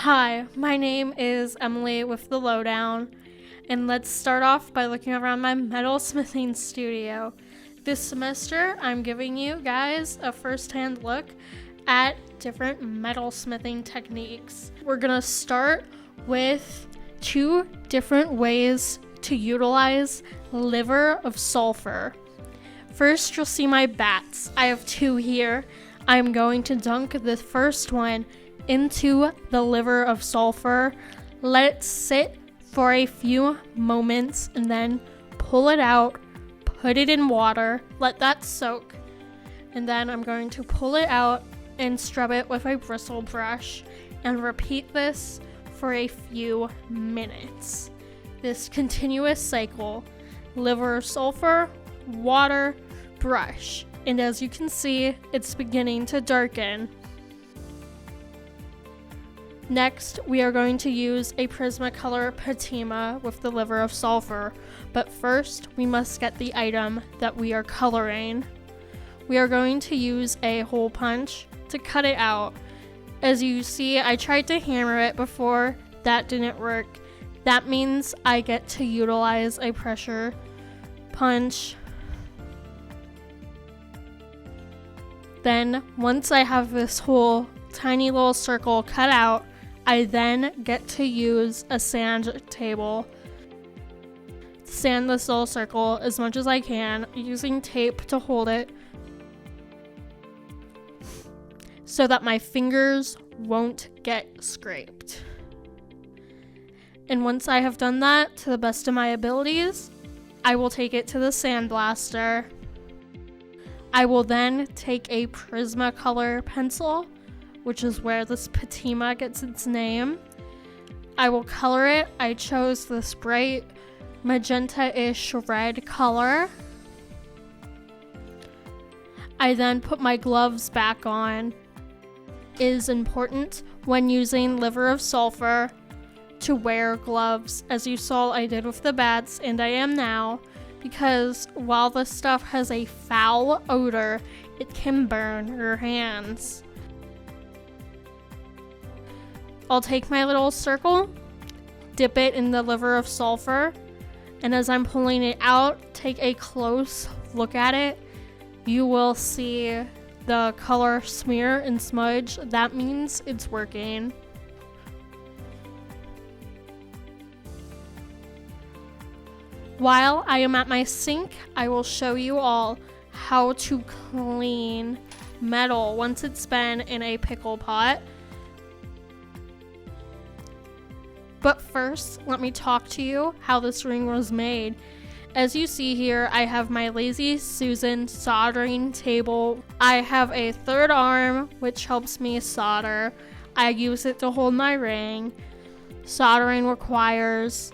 Hi, my name is Emily with the Lowdown, and let's start off by looking around my metalsmithing studio. This semester, I'm giving you guys a first-hand look at different metalsmithing techniques. We're gonna start with 2 different ways to utilize liver of sulfur. First, you'll see my bats. I have 2 here. I'm going to dunk the first one into the liver of sulfur, let it sit for a few moments, and then pull it out, put it in water, let that soak, and then I'm going to pull it out and scrub it with a bristle brush and repeat this for a few minutes. This continuous cycle, liver of sulfur, water, brush, and as you can see, it's beginning to darken. Next, we are going to use a Prismacolor patina with the liver of sulfur, but first we must get the item that we are coloring. We are going to use a hole punch to cut it out. As you see, I tried to hammer it before, that didn't work. That means I get to utilize a pressure punch. Then, once I have this whole tiny little circle cut out, I then get to use a sand table to sand this little circle as much as I can, using tape to hold it so that my fingers won't get scraped. And once I have done that to the best of my abilities, I will take it to the sandblaster. I will then take a Prismacolor pencil, which is where this patina gets its name. I will color it. I chose this bright magenta-ish red color. I then put my gloves back on. It is important when using liver of sulfur to wear gloves, as you saw I did with the bats, and I am now, because while this stuff has a foul odor, it can burn your hands. I'll take my little circle, dip it in the liver of sulfur, and as I'm pulling it out, take a close look at it. You will see the color smear and smudge. That means it's working. While I am at my sink, I will show you all how to clean metal once it's been in a pickle pot. But first, let me talk to you how this ring was made. As you see here, I have my Lazy Susan soldering table. I have a third arm, which helps me solder. I use it to hold my ring. Soldering requires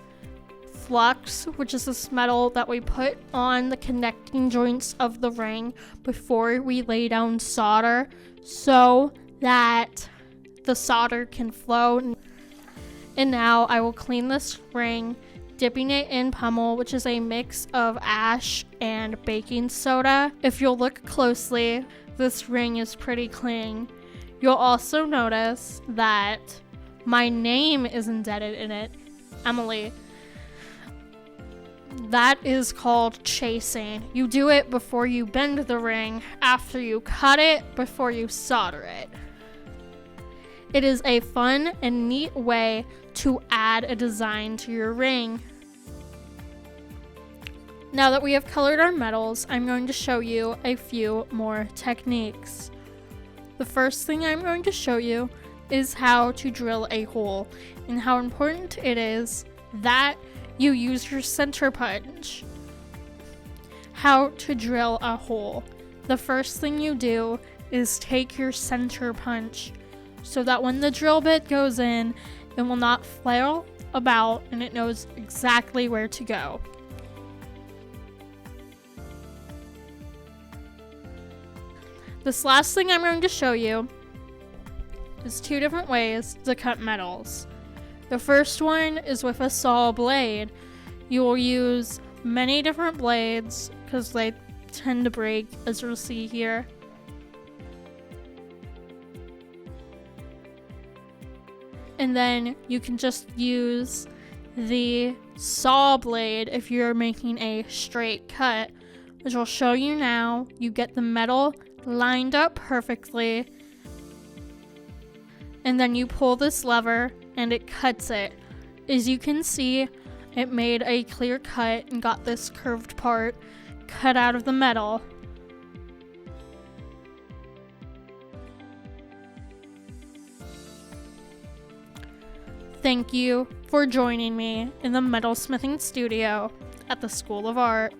flux, which is this metal that we put on the connecting joints of the ring before we lay down solder so that the solder can flow. And now I will clean this ring, dipping it in pummel, which is a mix of ash and baking soda. If you'll look closely, this ring is pretty clean. You'll also notice that my name is indebted in it, Emily. That is called chasing. You do it before you bend the ring, after you cut it, before you solder it. It is a fun and neat way to add a design to your ring. Now that we have colored our metals, I'm going to show you a few more techniques. The first thing I'm going to show you is how to drill a hole and how important it is that you use your center punch. How to drill a hole. The first thing you do is take your center punch so that when the drill bit goes in, it will not flail about and it knows exactly where to go. This last thing I'm going to show you is 2 different ways to cut metals. The first one is with a saw blade. You will use many different blades because they tend to break, as you'll see here. And then you can just use the saw blade if you're making a straight cut, which I'll show you now. You get the metal lined up perfectly, and then you pull this lever and it cuts it. As you can see, it made a clear cut and got this curved part cut out of the metal. Thank you for joining me in the metalsmithing studio at the School of Art.